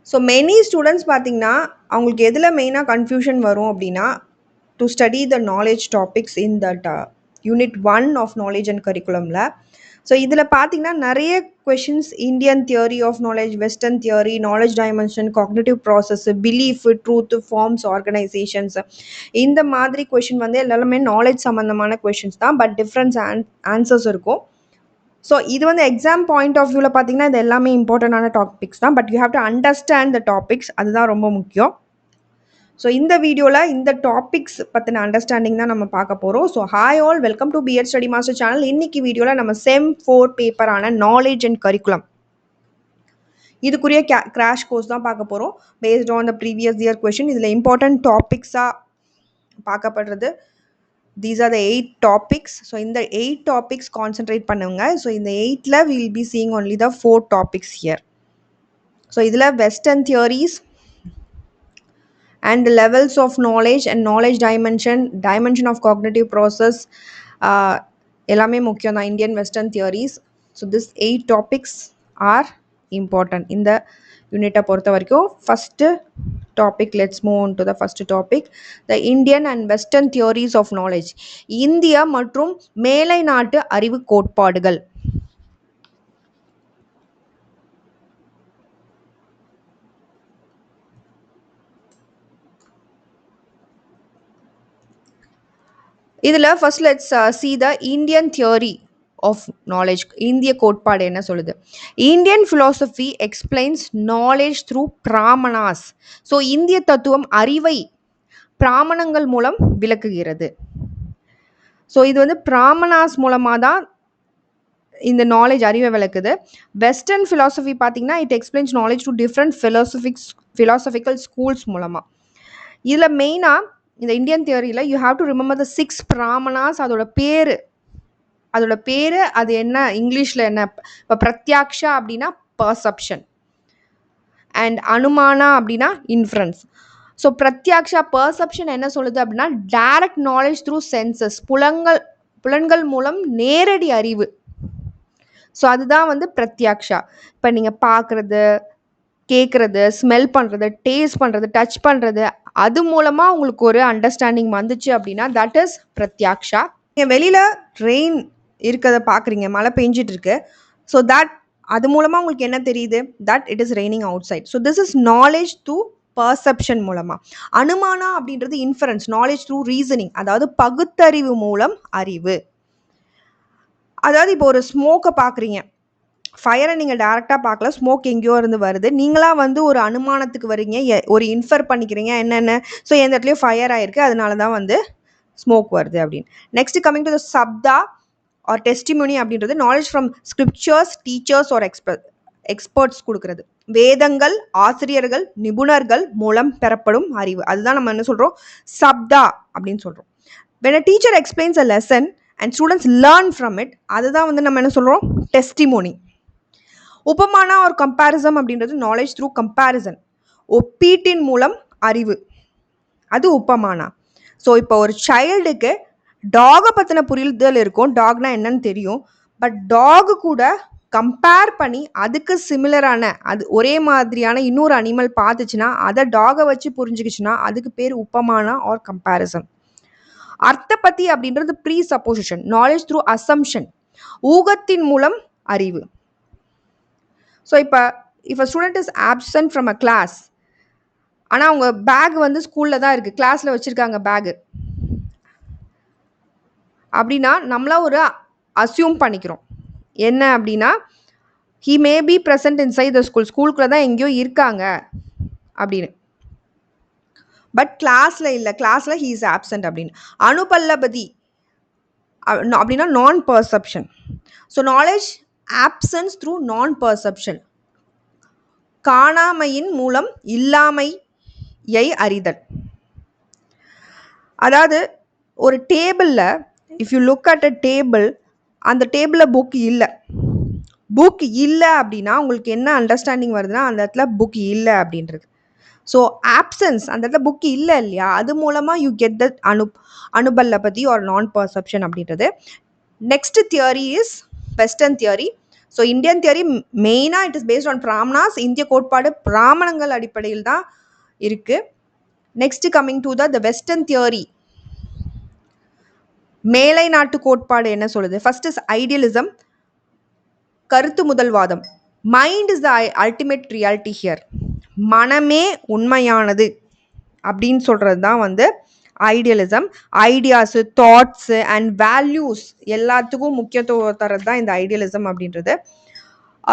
So many students பார்த்தீங்கன்னா அவங்களுக்கு எதில் மெயினாக கன்ஃபியூஷன் வரும் அப்படின்னா to study the knowledge topics in that unit 1 of knowledge and கரிக்குலமில். ஸோ இதில் பார்த்தீங்கன்னா நிறைய questions Indian theory of knowledge, western theory, knowledge dimension, cognitive process, belief, truth, forms, organisations, இந்த மாதிரி கொஷின் வந்து எல்லாமே நாலேஜ் சம்மந்தமான கொஷின்ஸ் தான். பட் டிஃப்ரெண்ட்ஸ் ஆன்சர்ஸ் இருக்கும். ஸோ இது வந்து எக்ஸாம் பாயிண்ட் ஆஃப் வியூவில் பார்த்தீங்கன்னா இது எல்லாமே இம்பார்ட்டண்டான டாபிக்ஸ் தான். But you have to understand the topics, அதுதான் ரொம்ப முக்கியம். ஸோ இந்த வீடியோவில் இந்த டாபிக்ஸ் பற்றின அண்டர்ஸ்டாண்டிங் தான் நம்ம பார்க்க போகிறோம். So hi all, welcome to BEd study master channel. இன்னைக்கு வீடியோவில் நம்ம செம் 4 பேப்பரான நாலேஜ் அண்ட் கரிக்குலம் இதுக்குரிய கிராஷ் கோர்ஸ் தான் பார்க்க போகிறோம் based on the previous year question. இதில் இம்பார்ட்டன்ட் டாபிக்ஸாக பார்க்கப்படுறது these are the 8 topics. So in the 8 topics concentrate பண்ணுங்க. So in the 8ல we will be seeing only the 4 topics here. So இதில் western theories and the levels of knowledge and knowledge dimension of cognitive process எல்லாமே முக்கியம் தான், Indian western theories. So this 8 topics are important in the யூனிட்டை பொறுத்த வரைக்கும். First topic, let's move on to the first topic, the Indian and western theories of knowledge. இந்திய மற்றும் மேலை நாட்டு அறிவு கோட்பாடுகள். இதில் first let's see the Indian theory of knowledge. இந்திய கோட்பாடு என்ன சொல்லுது? Indian philosophy explains knowledge through pramanas. So இந்திய தத்துவம் அறிவை பிராமணங்கள் மூலம் விளக்குகிறது. ஸோ இது வந்து பிராமணாஸ் மூலமாக தான் இந்த நாலேஜ் அறிவை விளக்குது. வெஸ்டர்ன் philosophy பார்த்தீங்கன்னா it explains knowledge to different philosophical schools மூலமாக. இதில் மெயினாக இந்த இந்தியன் தியரியில் you have to remember the 6 pramanas. அதோட பேர் அது என்ன, இங்கிலீஷில் என்ன? இப்போ பிரத்யாக்ஷா அப்படின்னா பர்செப்ஷன் அண்ட் அனுமானா அப்படின்னா இன்ஃபரன்ஸ். ஸோ பிரத்யாக்ஷா பர்செப்ஷன் என்ன சொல்லுது அப்படின்னா டைரக்ட் நாலேஜ் த்ரூ சென்சஸ், புலன்கள் மூலம் நேரடி அறிவு. ஸோ அதுதான் வந்து பிரத்யாக்ஷா. இப்போ நீங்கள் பார்க்குறது, கேட்குறது, ஸ்மெல் பண்ணுறது, டேஸ்ட் பண்ணுறது, டச் பண்ணுறது, அது மூலமாக உங்களுக்கு ஒரு அண்டர்ஸ்டாண்டிங் வந்துச்சு அப்படின்னா தட் இஸ் பிரத்யாக்ஷா. நீங்கள் வெளியில் ரெயின் இருக்கிறத பார்க்குறீங்க, மழை பெஞ்சிட்டு இருக்கு. ஸோ அது மூலமாக உங்களுக்கு என்ன தெரியுது? That it is raining outside. So this is knowledge through perception மூலமாக. அனுமானா அப்படின்றது இன்ஃபரன்ஸ், நாலேஜ் த்ரூ ரீசனிங், அதாவது பகுத்தறிவு மூலம் அறிவு. அதாவது இப்போ ஒரு ஸ்மோக்கை பார்க்குறீங்க, ஃபயரை நீங்கள் டேரெக்டாக பார்க்கல, ஸ்மோக் எங்கேயோ இருந்து வருது. நீங்களாக வந்து ஒரு அனுமானத்துக்கு வரீங்க, ஒரு இன்ஃபர் பண்ணிக்கிறீங்க என்னென்ன. ஸோ எந்த இடத்துலையும் ஃபயர் ஆகிருக்கு, அதனால தான் வந்து ஸ்மோக் வருது அப்படின்னு. Next coming to the shabda or testimony அப்படின்றது knowledge from scriptures, teachers or experts கொடுக்கறது. வேதங்கள், ஆசிரியர்கள், நிபுணர்கள் மூலம் பெறப்படும் அறிவு, அதுதான் நம்ம என்ன சொல்கிறோம்? சப்தா அப்படின்னு சொல்கிறோம். when a teacher explains a lesson and students learn from it, அதுதான் வந்து நம்ம என்ன சொல்கிறோம்? டெஸ்டிமோனி. உபமானா ஒரு கம்பேரிசன் அப்படின்றது நாலேஜ் த்ரூ கம்பேரிசன், ஒப்பீட்டின் மூலம் அறிவு, அது உபமானா. ஸோ இப்போ ஒரு சைல்டுக்கு டாகை பற்றின புரிதல் இருக்கும், டாக்னா என்னன்னு தெரியும். பட் டாகு கூட கம்பேர் பண்ணி அதுக்கு சிமிலரான, அது ஒரே மாதிரியான இன்னொரு அனிமல் பார்த்துச்சுன்னா அதை டாகை வச்சு புரிஞ்சுக்கிச்சுன்னா அதுக்கு பேர் உபமானா ஆர் கம்பேரிசன். அர்த்தபத்தி அப்படின்றது presupposition, knowledge through assumption, ஊகத்தின் மூலம் அறிவு. ஸோ இப்போ if a student is absent from a class, ஆனால் அவங்க பேக் வந்து ஸ்கூலில் தான் இருக்குது, கிளாஸில் வச்சுருக்காங்க பேகு அப்படின்னா நம்மளா ஒரு அசியூம் பண்ணிக்கிறோம் என்ன அப்படின்னா he may be present inside the school, ஸ்கூலுக்குள்ள தான் எங்கேயோ இருக்காங்க அப்படின்னு. பட் கிளாஸில் இல்லை, கிளாஸில் he is absent அப்படின்னு. அனுபல்லபதி அப்படின்னா non perception. So knowledge absence through non perception, காணாமையின் மூலம் இல்லாமையை அறிதல். அதாவது ஒரு டேபிளில் if you look at a table, அந்த டேபிளில் புக் இல்லை அப்படின்னா உங்களுக்கு என்ன அண்டர்ஸ்டாண்டிங் வருதுன்னா அந்த இடத்துல புக் இல்லை அப்படின்றது. ஸோ ஆப்சன்ஸ், அந்த இடத்துல புக் இல்லை இல்லையா, அது மூலமாக you get that anupalabdhi or non perception அப்படின்றது. Next theory is western theory. So Indian theory மெயினாக it is based on pramanas. இந்திய கோட்பாடு பிராமணங்கள் அடிப்படையில் தான் இருக்கு. Next coming to the western theory. மேலை நாட்டு கோட்பாடு என்ன சொல்லுது? ஃபர்ஸ்ட் இஸ் ஐடியலிசம், கருத்து முதல்வாதம். Mind is the ultimate reality here. மனமே உண்மையானது அப்படின்னு சொல்றது தான் வந்து idealism. Ideas, thoughts and values எல்லாத்துக்கும் முக்கியத்துவம் தரது தான் இந்த ஐடியலிசம் அப்படின்றது.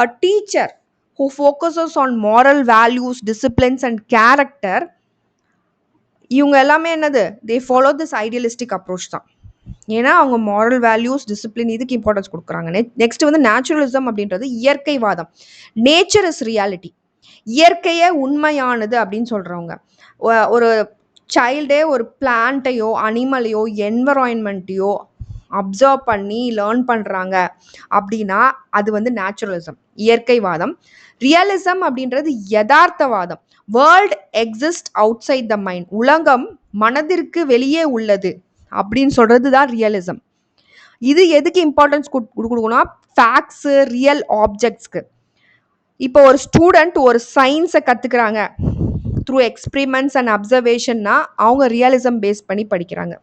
அ teacher who focuses on moral values, disciplines and character, இவங்க எல்லாமே என்னது? they follow this idealistic approach தான். ஏன்னா அவங்க மாரல் வேல்யூஸ், டிசிப்ளின் இதுக்கு இம்பார்ட்டன்ஸ் கொடுக்குறாங்க. நெக்ஸ்ட் வந்து நேச்சுரலிசம் அப்படின்றது இயற்கைவாதம். Nature is reality. இயற்கையே உண்மையானது அப்படின்னு சொல்றவங்க. ஒரு சைல்டே ஒரு பிளான்ட்டையோ அனிமலையோ என்வரான்மெண்ட்டையோ அப்சர்வ் பண்ணி லேர்ன் பண்ணுறாங்க அப்படின்னா அது வந்து நேச்சுரலிசம், இயற்கைவாதம். ரியலிசம் அப்படின்றது யதார்த்தவாதம். World exist outside the mind. உலகம் மனதிற்கு வெளியே உள்ளது அப்படின்னு சொல்றது தான் ரியலிசம். இது எதுக்கு இம்பார்ட்டன்ஸ் கொடுக்கணும்னா ஃபேக்ட்ஸு, ரியல் ஆப்ஜெக்ட்ஸ்க்கு. இப்போ ஒரு ஸ்டூடெண்ட் ஒரு சயின்ஸை கற்றுக்குறாங்க த்ரூ எக்ஸ்பிரிமெண்ட்ஸ் அண்ட் அப்சர்வேஷன்னா அவங்க ரியலிசம் பேஸ் பண்ணி படிக்கிறாங்க.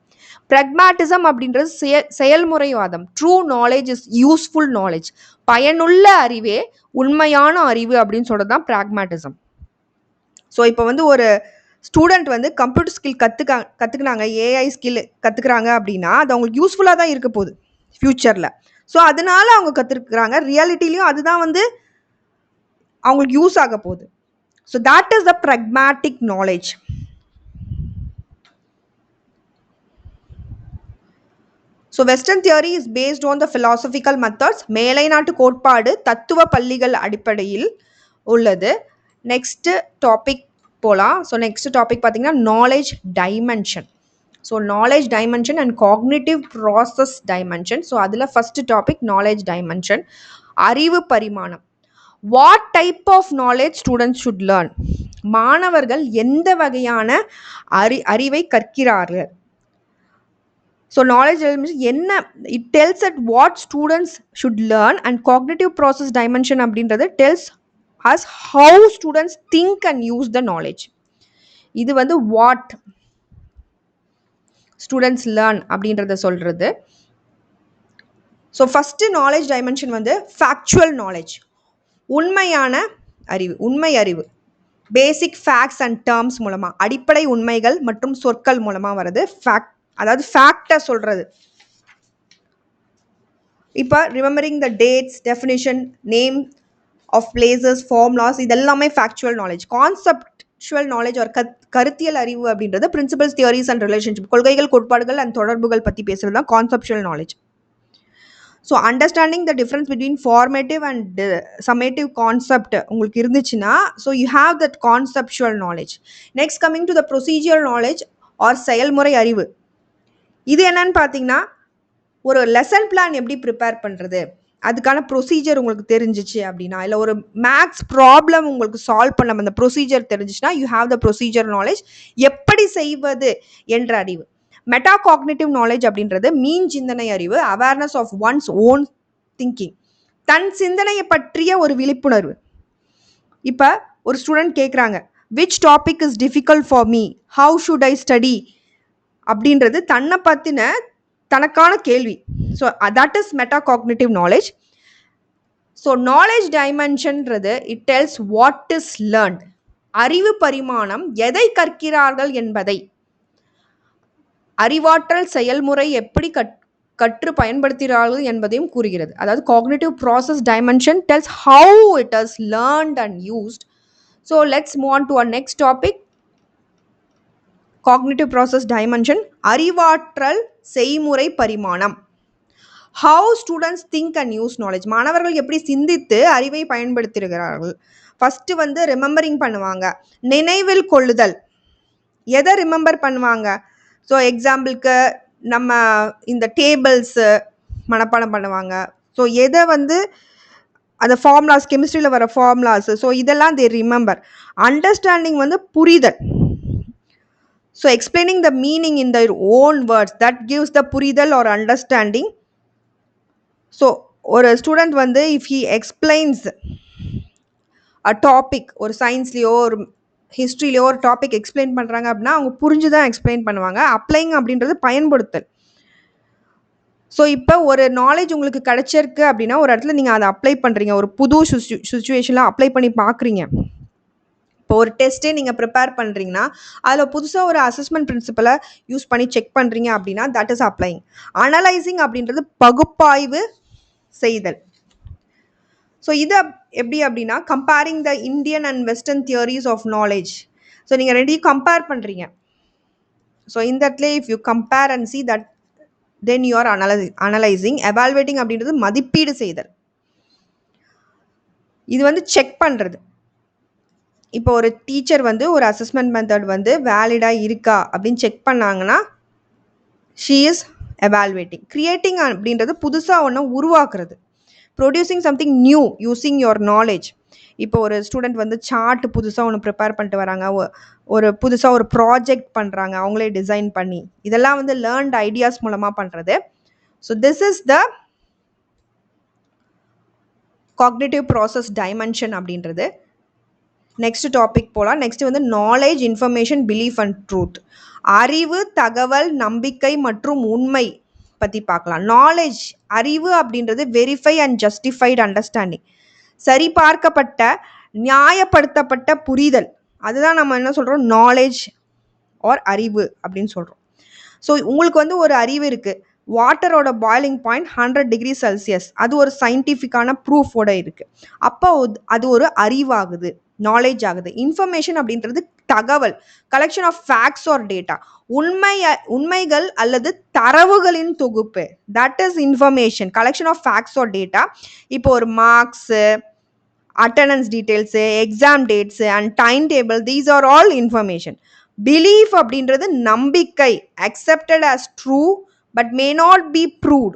ப்ரக்மாட்டிசம் அப்படின்றது செயல்முறைவாதம். True knowledge is useful knowledge. பயனுள்ள அறிவே உண்மையான அறிவு அப்படின்னு சொல்றது தான் ப்ராக்மாட்டிசம். ஸோ இப்போ வந்து ஒரு ஸ்டூடெண்ட் வந்து கம்ப்யூட்டர் ஸ்கில் கற்றுக்குனாங்க, ஏஐ ஸ்கில் கற்றுக்குறாங்க அப்படின்னா அது அவங்களுக்கு யூஸ்ஃபுல்லாக தான் இருக்க போகுது ஃப்யூச்சரில். ஸோ அதனால அவங்க கற்றுக்குறாங்க. ரியாலிட்டிலையும் அதுதான் வந்து அவங்களுக்கு யூஸ் ஆக போகுது. So that is the pragmatic knowledge. So western theory is based on the philosophical methods. மேலை நாட்டு கோட்பாடு தத்துவ பள்ளிகள் அடிப்படையில் உள்ளது. நெக்ஸ்ட் டாபிக் போகலாம். ஸோ நெக்ஸ்ட் டாபிக் பார்த்தீங்கன்னா knowledge dimension. So knowledge dimension and cognitive process dimension. So அதில் ஃபர்ஸ்ட் டாபிக் நாலேஜ் டைமென்ஷன், அறிவு பரிமாணம். What type of knowledge students should learn. மாணவர்கள் எந்த வகையான அறிவை கற்கிறார்கள். ஸோ நாலேஜ் என்ன it tells at what students should learn. And cognitive process dimension அப்படின்றது tells us how students think and use the knowledge. இது வந்து வாட் ஸ்டூடெண்ட்ஸ் லேர்ன் அப்படின்றத சொல்றது. ஸோ ஃபர்ஸ்ட் நாலேஜ் டைமென்ஷன் வந்து ஃபேக்சுவல் நாலேஜ், உண்மையான அறிவு, உண்மை அறிவு. பேசிக் ஃபேக்ட்ஸ் அண்ட் டேர்ம்ஸ் மூலமாக, அடிப்படை உண்மைகள் மற்றும் சொற்கள் மூலமாக வருது. ஃபேக்ட் அதாவது ஃபேக்டை சொல்கிறது. இப்போ remembering the dates, definition, name of places, formulas, இதெல்லாமே ஃபேக்சுவல் நாலேஜ். கான்செப்டுவல் நாலேஜ் ஒரு கருத்தியல் அறிவு அப்படின்றது பிரின்சிபல்ஸ், தியரிஸ் அண்ட் ரிலேஷன்ஷிப், கொள்கைகள், கோட்பாடுகள் அண்ட் தொடர்புகள் பற்றி பேசுகிறது தான் conceptual knowledge. So understanding the difference between formative and summative concept உங்களுக்கு இருந்துச்சுன்னா so you have that conceptual knowledge. Next coming to the procedure knowledge R செயல்முறை அறிவு. இது என்னன்னு பார்த்தீங்கன்னா ஒரு லெசன் பிளான் எப்படி ப்ரிப்பேர் பண்ணுறது, அதுக்கான ப்ரொசீஜர் உங்களுக்கு தெரிஞ்சிச்சு அப்படின்னா, இல்லை ஒரு மேக்ஸ் ப்ராப்ளம் உங்களுக்கு சால்வ் பண்ண அந்த ப்ரொசீஜர் தெரிஞ்சிச்சுன்னா you have the procedure knowledge. எப்படி செய்வது என்ற அறிவு. மெட்டா காக்னிட்டிவ் நாலேஜ் அப்படின்றது மீன் சிந்தனை அறிவு, awareness of one's own thinking, தன் சிந்தனையை பற்றிய ஒரு விழிப்புணர்வு. இப்போ ஒரு ஸ்டூடெண்ட் கேட்குறாங்க which topic is difficult for me, how should I study அப்படின்றது தன்னை பற்றின தனக்கான கேள்வி. So that is meta cognitive knowledge. So knowledge டைமென்ஷன்றது it tells what is learnt. அறிவு பரிமாணம் எதை கற்கிறார்கள் என்பதை, அறிவாற்றல் செயல்முறை எப்படி கற்று பயன்படுத்துகிறார்கள் என்பதையும் கூறுகிறது. அதாவது cognitive process dimension tells how it is learnt and used. So let's move on to our next topic. Cognitive process dimension, அறிவாற்றல் செய்முறை பரிமாணம். How students think and use knowledge. மாணவர்கள் எப்படி சிந்தித்து அறிவை பயன்படுத்துகிறார்கள். ஃபஸ்ட்டு வந்து ரிமெம்பரிங் பண்ணுவாங்க, நினைவில் கொள்ளுதல். எதை ரிமெம்பர் பண்ணுவாங்க? ஸோ எக்ஸாம்பிளுக்கு நம்ம இந்த டேபிள்ஸு மனப்பாடம் பண்ணுவாங்க. ஸோ எதை வந்து அந்த ஃபார்முலாஸ், கெமிஸ்ட்ரியில் வர ஃபார்முலாஸு, ஸோ இதெல்லாம் தே ரிமெம்பர். அண்டர்ஸ்டாண்டிங் வந்து புரிதல். So explaining the meaning in their own words, that gives the புரிதல் ஆர் அண்டர்ஸ்டாண்டிங். ஸோ ஒரு ஸ்டூடெண்ட் வந்து if he explains a topic, ஒரு சயின்ஸ்லேயோ ஒரு ஹிஸ்ட்ரிலையோ ஒரு டாபிக் எக்ஸ்பிளைன் பண்ணுறாங்க அப்படின்னா அவங்க புரிஞ்சு தான் எக்ஸ்பிளைன் பண்ணுவாங்க. அப்ளைங் அப்படின்றது பயன்படுத்தல். ஸோ இப்போ ஒரு நாலேஜ் உங்களுக்கு கிடைச்சிருக்கு அப்படின்னா ஒரு இடத்துல நீங்கள் அதை அப்ளை பண்ணுறீங்க, ஒரு புது சுச்சுவேஷனில் அப்ளை பண்ணி பார்க்குறீங்க. இப்போ ஒரு டெஸ்ட்டே நீங்கள் ப்ரிப்பேர் பண்ணுறீங்கன்னா அதில் புதுசாக ஒரு அசஸ்மெண்ட் பிரின்சிபலை யூஸ் பண்ணி செக் பண்ணுறீங்க அப்படின்னா தட் இஸ் அப்ளைங். அனலைசிங் அப்படின்றது பகுப்பாய்வு செய்தல். ஸோ இது எப்படி அப்படின்னா comparing the Indian and western theories of knowledge. So நீங்கள் ரெண்டையும் கம்பேர் பண்ணுறீங்க. ஸோ இந்த இடத்துல if you compare and see that then you are analysing. Evaluating அப்படின்றது மதிப்பீடு செய்தல். இது வந்து செக் பண்ணுறது. இப்போ ஒரு டீச்சர் வந்து ஒரு அசஸ்மெண்ட் மெத்தட் வந்து வேலிடாக இருக்கா அப்படின்னு செக் பண்ணாங்கன்னா ஷீ இஸ் எவால்வேட்டிங். கிரியேட்டிங் அப்படின்றது புதுசாக ஒன்று உருவாக்குறது. Producing something new using your knowledge. இப்போ ஒரு ஸ்டூடெண்ட் வந்து சார்ட் புதுசாக ஒன்று ப்ரிப்பேர் பண்ணிட்டு வராங்க, ஒரு புதுசாக ஒரு ப்ராஜெக்ட் பண்ணுறாங்க அவங்களே டிசைன் பண்ணி, இதெல்லாம் வந்து லேர்ன்ட் ஐடியாஸ் மூலமாக பண்ணுறது. So this is the cognitive process dimension அப்படின்றது. நெக்ஸ்ட் டாபிக் போகலாம். நெக்ஸ்ட் வந்து knowledge, information, belief and truth. அறிவு, தகவல், நம்பிக்கை மற்றும் உண்மை பற்றி பார்க்கலாம். நாலேஜ், அறிவு அப்படின்றது வெரிஃபை அண்ட் ஜஸ்டிஃபைடு அண்டர்ஸ்டாண்டிங், சரிபார்க்கப்பட்ட நியாயப்படுத்தப்பட்ட புரிதல். அதுதான் நம்ம என்ன சொல்கிறோம், நாலேஜ் ஆர் அறிவு அப்படின்னு சொல்கிறோம். ஸோ உங்களுக்கு வந்து ஒரு அறிவு இருக்குது, வாட்டரோட பாய்லிங் பாயிண்ட் 100 டிகிரி செல்சியஸ், அது ஒரு சயின்டிஃபிக்கான ப்ரூஃபோட இருக்குது. அப்போ அது ஒரு அறிவாகுது, நாலேஜ் ஆகுது. இன்ஃபர்மேஷன் அப்படின்றது தகவல், collection of facts or data, உண்மைகள் அல்லது தரவுகளின் தொகுப்பு. That is information, collection of facts or data. இப்போ ஒரு marks, attendance details, exam dates and time table, these are all information. Belief அப்படின்றது நம்பிக்கை, accepted as true but may not be proved.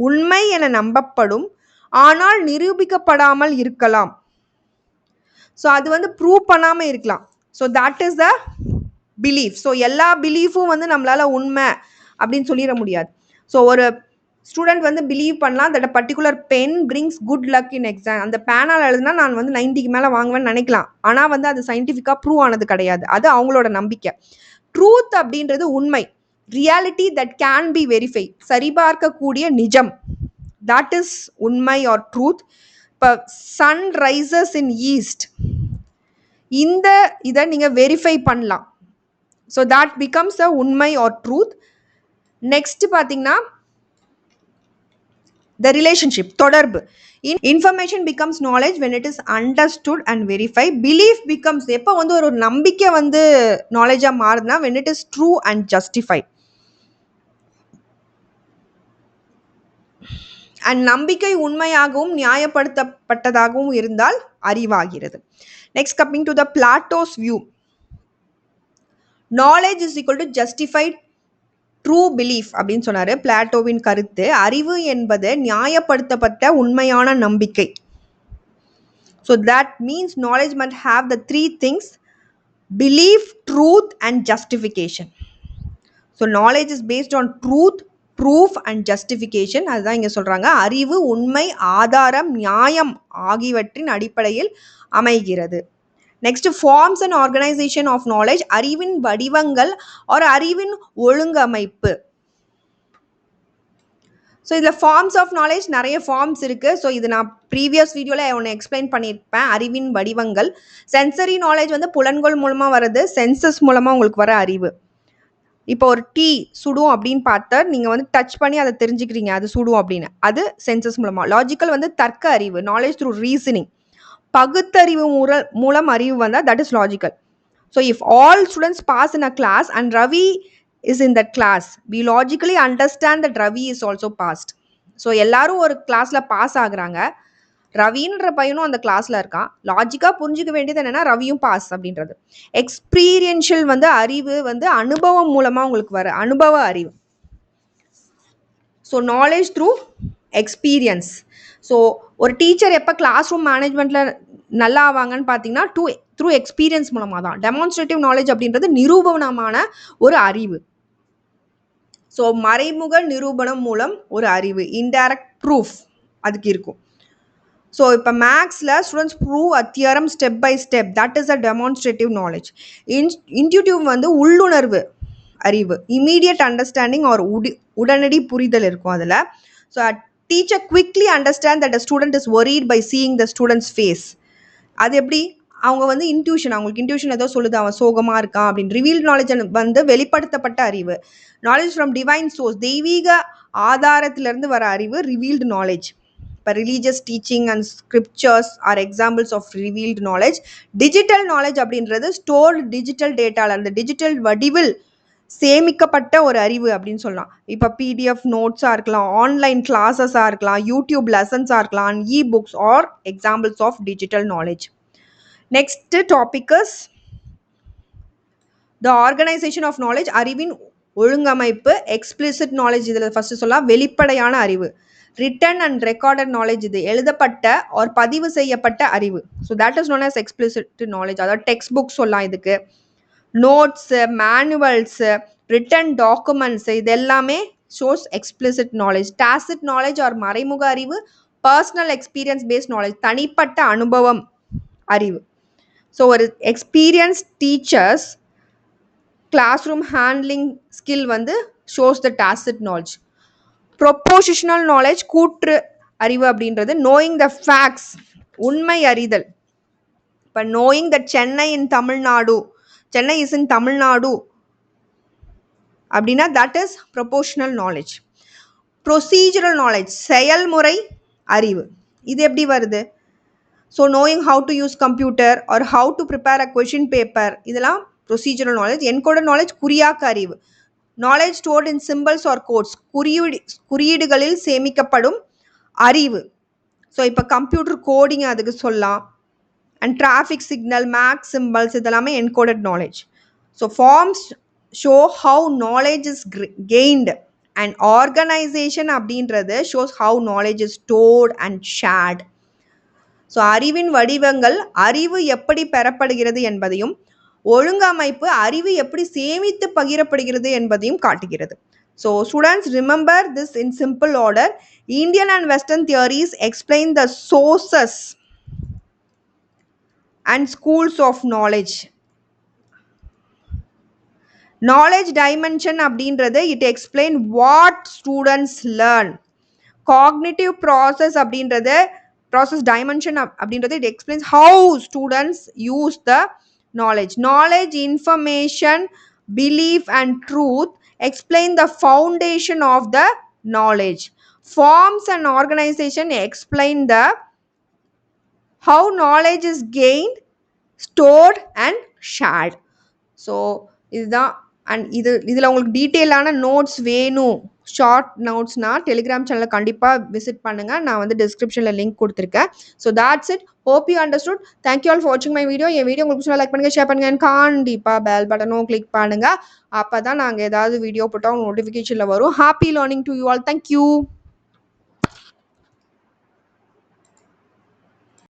உண்மை என நம்பப்படும் ஆனால் நிரூபிக்கப்படாமல் இருக்கலாம். ஸோ அது வந்து ப்ரூவ் பண்ணாமல் இருக்கலாம். So that is the belief. So எல்லா பிலீஃபும் வந்து நம்மளால உண்மை அப்படின்னு சொல்லிட முடியாது. ஸோ ஒரு ஸ்டூடெண்ட் வந்து பிலீவ் பண்ணலாம் that particular pen brings good luck in exam. அந்த பேனால் எழுதுனா நான் வந்து 90க்கு மேலே வாங்குவேன்னு நினைக்கலாம், ஆனால் வந்து அது சயின்டிஃபிக்காக ப்ரூவ் ஆனது கிடையாது. அது அவங்களோட நம்பிக்கை. ட்ரூத் அப்படின்றது உண்மை, reality that can be verify, சரிபார்க்கக்கூடிய நிஜம். தட் இஸ் உண்மை ஆர் ட்ரூத். இப்போ சன் ரைசஸ் இன் ஈஸ்ட், இந்த இதை நீங்கள் வெரிஃபை பண்ணலாம். ஸோ தட் பிகம்ஸ் அ உண்மை ஆர் ட்ரூத். நெக்ஸ்ட் பார்த்தீங்கன்னா the relationship, தொடர்பு. Information becomes knowledge when it is understood and verified. Belief becomes, எப்போ வந்து ஒரு நம்பிக்கை வந்து நாலேஜாக மாறுதுன்னா when it is true and justified. And நம்பிக்கை உண்மையாகவும் நியாயப்படுத்தப்பட்டதாகவும் இருந்தால் அறிவாகிறது. Next coming to the Plato's view, knowledge is equal to justified true belief அப்படின்னு சொன்னார் பிளாட்டோவின் கருத்து. அறிவு என்பது நியாயப்படுத்தப்பட்ட உண்மையான நம்பிக்கை. So that means knowledge must have the 3 things: belief, truth and justification. So knowledge is based on truth, proof and justification. அதுதான் இங்கே சொல்கிறாங்க. அறிவு உண்மை, ஆதாரம், நியாயம் ஆகியவற்றின் அடிப்படையில் அமைகிறது. Next forms and organisation of knowledge, அறிவின் வடிவங்கள் ஒரு அறிவின் ஒழுங்கமைப்பு. ஸோ இதில் ஃபார்ம்ஸ் ஆஃப் நாலேஜ் நிறைய ஃபார்ம்ஸ் இருக்குது. ஸோ இது நான் ப்ரீவியஸ் வீடியோவில் ஒன்று எக்ஸ்பிளைன் பண்ணியிருப்பேன், அறிவின் வடிவங்கள். சென்சரி நாலேஜ் வந்து புலன்கள் மூலமாக வர்றது, சென்சஸ் மூலமாக உங்களுக்கு வர அறிவு. இப்போ ஒரு டீ சுடும் அப்படின்னு பார்த்தா நீங்கள் வந்து டச் பண்ணி அதை தெரிஞ்சுக்கிறீங்க அது சுடும் அப்படின்னு, அது சென்சஸ் மூலமாக. லாஜிக்கல் வந்து தர்க்க அறிவு, நாலேஜ் த்ரூ ரீசனிங். பகுத்தறிவு மூலம் அறிவு வந்தால் that is logical. So if all students pass in a class and Ravi is in that class, we logically understand that Ravi is also passed. So எல்லாரும் ஒரு கிளாஸில் பாஸ் ஆகுறாங்க, ரவின்ற பையனும் அந்த கிளாஸில் இருக்கான். லாஜிக்காக புரிஞ்சிக்க வேண்டியது என்னென்னா ரவியும் பாஸ் அப்படின்றது. எக்ஸ்பீரியன்ஷியல் வந்து அறிவு வந்து அனுபவம் மூலமாக உங்களுக்கு வர அனுபவ அறிவு. So knowledge through experience. So ஒரு டீச்சர் எப்போ கிளாஸ் ரூம் மேனேஜ்மெண்ட்டில் நல்லா ஆவாங்கன்னு பார்த்தீங்கன்னா த்ரூ எக்ஸ்பீரியன்ஸ் மூலமாக தான். டெமான்ஸ்ட்ரேட்டிவ் நாலேஜ் அப்படின்றது நிரூபணமான ஒரு அறிவு. ஸோ மறைமுக நிரூபணம் மூலம் ஒரு அறிவு, இன்டைரக்ட் ப்ரூஃப் அதுக்கு இருக்கும். ஸோ இப்போ மேக்ஸில் students prove a theorem step by step, that is a demonstrative knowledge. Intuitive வந்து உள்ளுணர்வு அறிவு, இமீடியட் அண்டர்ஸ்டாண்டிங் ஆர் உடனடி புரிதல் இருக்கும் அதில். So teacher quickly understand that a student is worried by seeing the student's face. அது எப்படி அவங்க வந்து இன்ட்யூஷன், அவங்களுக்கு இன்ட்யூஷன் ஏதோ சொல்லுது அவன் சோகமாக இருக்கான் அப்படின்னு. ரிவீல்ட் நாலேஜ் வந்து வெளிப்படுத்தப்பட்ட அறிவு. நாலேஜ் ஃப்ரம் டிவைன் சோர்ஸ், தெய்வீக ஆதாரத்திலிருந்து வர அறிவு ரிவீல்டு நாலேஜ். இப்போ religious teaching and scriptures are examples of revealed knowledge. Digital knowledge அப்படின்றது ஸ்டோர்டு டிஜிட்டல் டேட்டாவில், அந்த டிஜிட்டல் வடிவில் சேமிக்கப்பட்ட ஒரு அறிவு அப்படின்னு சொல்லலாம். இப்போ பிடிஎஃப் நோட்ஸாக இருக்கலாம், ஆன்லைன் கிளாஸஸாக இருக்கலாம், யூடியூப் லெசன்ஸாக இருக்கலாம், and e books are examples of digital knowledge. Next topic is the organisation of knowledge, அறிவின் ஒழுங்கமைப்பு. எக்ஸ்பிளிசிட் நாலேஜ், இதில் ஃபர்ஸ்ட் சொல்லலாம் வெளிப்படையான அறிவு. ரிட்டன் அண்ட் ரெக்கார்டட் நாலேஜ், இது எழுதப்பட்ட ஒரு பதிவு செய்யப்பட்ட அறிவு. So that is known as explicit knowledge. அதாவது டெக்ஸ்ட் புக் சொல்லலாம் இதுக்கு. நோட்ஸு, மேனுவல்ஸு, ரிட்டன் டாக்குமெண்ட்ஸு, இது எல்லாமே shows explicit knowledge. Tacit knowledge or மறைமுக அறிவு. பர்சனல் எக்ஸ்பீரியன்ஸ் பேஸ்ட் நாலேஜ், தனிப்பட்ட அனுபவம் அறிவு. ஸோ ஒரு experience teachers classroom handling skill வந்து shows the tacit knowledge. Propositional knowledge, கூற்று அறிவு அப்படின்றது நோயிங் த ஃபேக்ட்ஸ், உண்மை அறிதல். இப்போ knowing the Chennai in Tamil Nadu, Chennai is in Tamil Nadu அப்படின்னா that is propositional knowledge. Procedural knowledge, செயல்முறை அறிவு. இது எப்படி வருது? So knowing how to use computer or how to prepare a question paper, இதெல்லாம் ப்ரொசீஜரல் நாலேஜ். என்கோடட் நாலேஜ், குறியாக்க அறிவு. Knowledge stored in symbols or codes, குறியீடுகளில் சேமிக்கப்படும் அறிவு. ஸோ இப்போ கம்ப்யூட்டர் கோடிங் அதுக்கு சொல்லலாம். And traffic signal, maps symbols, இதெல்லாமே encoded knowledge. So forms show how knowledge is gained. And organisation அப்படின்றது shows how knowledge is stored and shared. So அறிவின் வடிவங்கள், அறிவு எப்படி பெறப்படுகிறது என்பதையும், ஒழுங்கமைப்பு அறிவு எப்படி சேமித்து பகிரப்படுகிறது என்பதையும் காட்டுகிறது. So students remember this in simple order. Indian and western theories explain the sources and schools of knowledge. Knowledge dimension அப்படின்றது it explain what students learn. Cognitive process அப்படின்றது, ப்ராசஸ் டைமென்ஷன் அப்படின்றது it explains how students use the knowledge. Knowledge, information, belief and truth explain the foundation of the knowledge. Forms and organisation explain the how knowledge is gained, stored and shared. So இதுதான். And இதில் உங்களுக்கு டீட்டெயிலான notes வேணும், short நோட்ஸ்னால் Telegram சேனலில் கண்டிப்பாக visit பண்ணுங்கள். நான் வந்து டிஸ்கிரிப்ஷனில் லிங்க் கொடுத்துருக்கேன். So that's it. Hope you understood. Thank you all for watching my video. N video உங்களுக்கு பிடிச்சா லைக் பண்ணுங்கள், ஷேர் பண்ணுங்கள், அண்ட் கண்டிப்பாக பெல் பட்டனும் கிளிக் பண்ணுங்கள். அப்போ தான் நாங்கள் ஏதாவது வீடியோ போட்டால் நோட்டிஃபிகேஷனில் வரும். Happy learning to you all. Thank you.